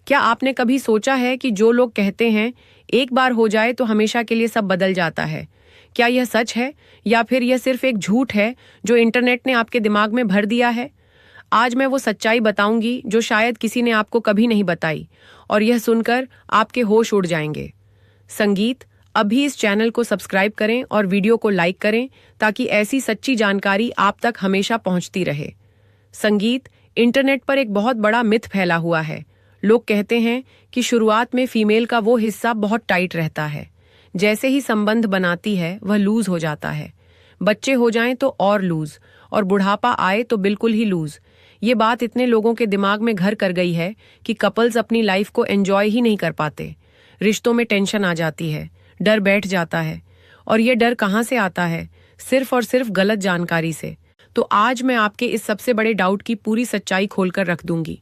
क्या आपने कभी सोचा है कि जो लोग कहते हैं एक बार हो जाए तो हमेशा के लिए सब बदल जाता है, क्या यह सच है या फिर यह सिर्फ एक झूठ है जो इंटरनेट ने आपके दिमाग में भर दिया है? आज मैं वो सच्चाई बताऊंगी जो शायद किसी ने आपको कभी नहीं बताई, और यह सुनकर आपके होश उड़ जाएंगे। संगीत, अभी इस चैनल को सब्सक्राइब करें और वीडियो को लाइक करें ताकि ऐसी सच्ची जानकारी आप तक हमेशा पहुंचती रहे। संगीत, इंटरनेट पर एक बहुत बड़ा मिथ फैला हुआ है। लोग कहते हैं कि शुरुआत में फीमेल का वो हिस्सा बहुत टाइट रहता है, जैसे ही संबंध बनाती है वह लूज हो जाता है। बच्चे हो जाएं तो और लूज, और बुढ़ापा आए तो बिल्कुल ही लूज। ये बात इतने लोगों के दिमाग में घर कर गई है कि कपल्स अपनी लाइफ को एंजॉय ही नहीं कर पाते। रिश्तों में टेंशन आ जाती है, डर बैठ जाता है, और ये डर कहाँ से आता है? सिर्फ और सिर्फ गलत जानकारी से। तो आज मैं आपके इस सबसे बड़े डाउट की पूरी सच्चाई खोलकर रख दूंगी।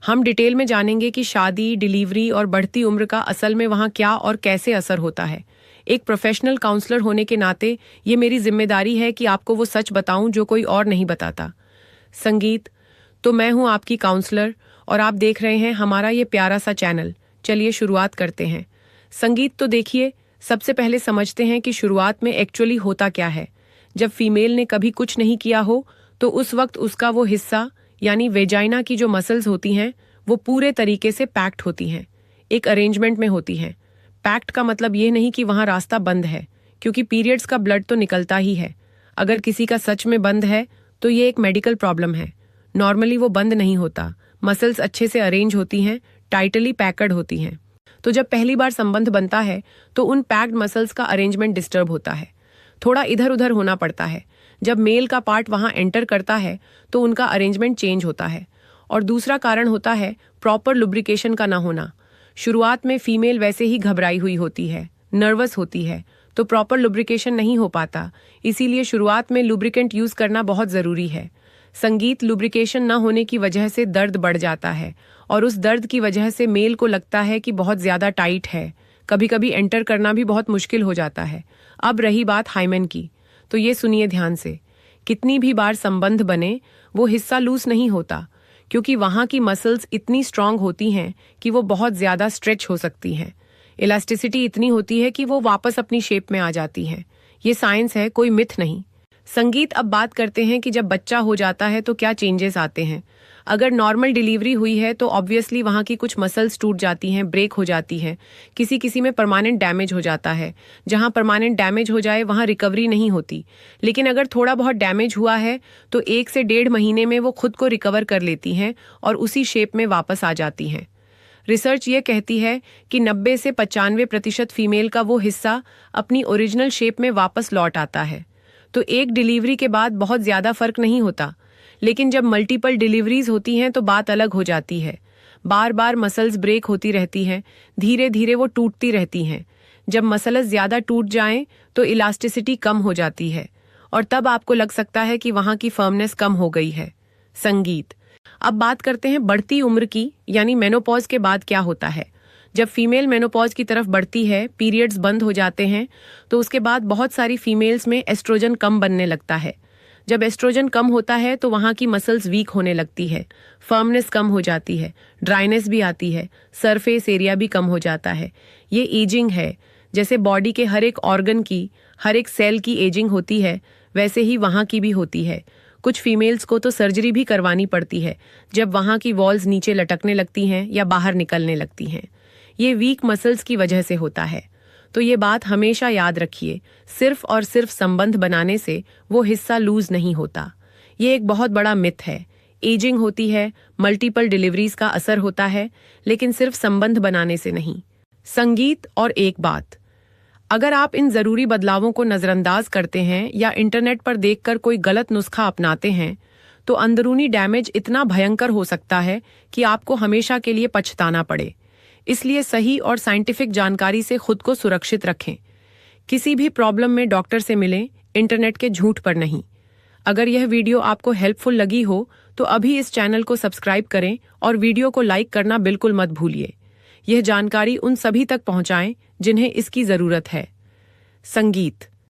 हम डिटेल में जानेंगे कि शादी, डिलीवरी और बढ़ती उम्र का असल में वहाँ क्या और कैसे असर होता है। एक प्रोफेशनल काउंसलर होने के नाते ये मेरी जिम्मेदारी है कि आपको वो सच बताऊं जो कोई और नहीं बताता। संगीत, तो मैं हूं आपकी काउंसलर और आप देख रहे हैं हमारा ये प्यारा सा चैनल। चलिए शुरुआत करते हैं। संगीत, तो देखिए, सबसे पहले समझते हैं कि शुरुआत में एक्चुअली होता क्या है। जब फीमेल ने कभी कुछ नहीं किया हो तो उस वक्त उसका वो हिस्सा यानी वेजाइना की जो मसल्स होती हैं वो पूरे तरीके से पैक्ड होती हैं, एक अरेंजमेंट में होती हैं। पैक्ड का मतलब ये नहीं कि वहां रास्ता बंद है, क्योंकि पीरियड्स का ब्लड तो निकलता ही है। अगर किसी का सच में बंद है तो ये एक मेडिकल प्रॉब्लम है। नॉर्मली वो बंद नहीं होता, मसल्स अच्छे से अरेंज होती हैं, टाइटली पैक्ड होती हैं। तो जब पहली बार संबंध बनता है तो उन पैक्ड मसल्स का अरेंजमेंट डिस्टर्ब होता है, थोड़ा इधर उधर होना पड़ता है। जब मेल का पार्ट वहां एंटर करता है तो उनका अरेंजमेंट चेंज होता है। और दूसरा कारण होता है प्रॉपर लुब्रिकेशन का ना होना। शुरुआत में फीमेल वैसे ही घबराई हुई होती है, नर्वस होती है, तो प्रॉपर लुब्रिकेशन नहीं हो पाता। इसीलिए शुरुआत में लुब्रिकेंट यूज करना बहुत जरूरी है। संगीत, लुब्रिकेशन न होने की वजह से दर्द बढ़ जाता है, और उस दर्द की वजह से मेल को लगता है कि बहुत ज्यादा टाइट है। कभी कभी एंटर करना भी बहुत मुश्किल हो जाता है। अब रही बात हाइमेन की, तो ये सुनिए ध्यान से। कितनी भी बार संबंध बने वो हिस्सा लूज नहीं होता, क्योंकि वहां की मसल्स इतनी स्ट्रांग होती हैं कि वो बहुत ज्यादा स्ट्रेच हो सकती हैं। इलास्टिसिटी इतनी होती है कि वो वापस अपनी शेप में आ जाती हैं। ये साइंस है, कोई मिथ नहीं। संगीत, अब बात करते हैं कि जब बच्चा हो जाता है तो क्या चेंजेस आते हैं। अगर नॉर्मल डिलीवरी हुई है तो ऑब्वियसली वहाँ की कुछ मसल्स टूट जाती हैं, ब्रेक हो जाती हैं। किसी किसी में परमानेंट डैमेज हो जाता है। जहाँ परमानेंट डैमेज हो जाए वहाँ रिकवरी नहीं होती। लेकिन अगर थोड़ा बहुत डैमेज हुआ है तो 1 से 1.5 महीने में वो खुद को रिकवर कर लेती हैं और उसी शेप में वापस आ जाती हैं। रिसर्च ये कहती है कि 90 से 95% फीमेल का वो हिस्सा अपनी ओरिजिनल शेप में वापस लौट आता है। तो एक डिलीवरी के बाद बहुत ज्यादा फर्क नहीं होता, लेकिन जब मल्टीपल डिलीवरीज होती हैं तो बात अलग हो जाती है। बार बार मसल्स ब्रेक होती रहती हैं, धीरे धीरे वो टूटती रहती हैं। जब मसल्स ज्यादा टूट जाएं तो इलास्टिसिटी कम हो जाती है, और तब आपको लग सकता है कि वहां की फर्मनेस कम हो गई है। संगीत, अब बात करते हैं बढ़ती उम्र की, यानी मेनोपॉज के बाद क्या होता है। जब फीमेल मेनोपॉज की तरफ बढ़ती है, पीरियड्स बंद हो जाते हैं, तो उसके बाद बहुत सारी फीमेल्स में एस्ट्रोजन कम बनने लगता है। जब एस्ट्रोजन कम होता है तो वहाँ की मसल्स वीक होने लगती है, फर्मनेस कम हो जाती है, ड्राइनेस भी आती है, सरफेस एरिया भी कम हो जाता है। ये एजिंग है। जैसे बॉडी के हर एक ऑर्गन की, हर एक सेल की एजिंग होती है, वैसे ही वहाँ की भी होती है। कुछ फीमेल्स को तो सर्जरी भी करवानी पड़ती है जब वहाँ की वॉल्स नीचे लटकने लगती हैं या बाहर निकलने लगती हैं। ये वीक मसल्स की वजह से होता है। तो ये बात हमेशा याद रखिए, सिर्फ और सिर्फ संबंध बनाने से वो हिस्सा लूज नहीं होता। ये एक बहुत बड़ा मिथ है। एजिंग होती है, मल्टीपल डिलीवरीज का असर होता है, लेकिन सिर्फ संबंध बनाने से नहीं। संगीत, और एक बात, अगर आप इन जरूरी बदलावों को नजरअंदाज करते हैं या इंटरनेट पर देखकर कोई गलत नुस्खा अपनाते हैं तो अंदरूनी डैमेज इतना भयंकर हो सकता है कि आपको हमेशा के लिए पछताना पड़े। इसलिए सही और साइंटिफिक जानकारी से खुद को सुरक्षित रखें। किसी भी प्रॉब्लम में डॉक्टर से मिलें, इंटरनेट के झूठ पर नहीं। अगर यह वीडियो आपको हेल्पफुल लगी हो तो अभी इस चैनल को सब्सक्राइब करें और वीडियो को लाइक करना बिल्कुल मत भूलिए। यह जानकारी उन सभी तक पहुंचाएं जिन्हें इसकी जरूरत है। संगीत।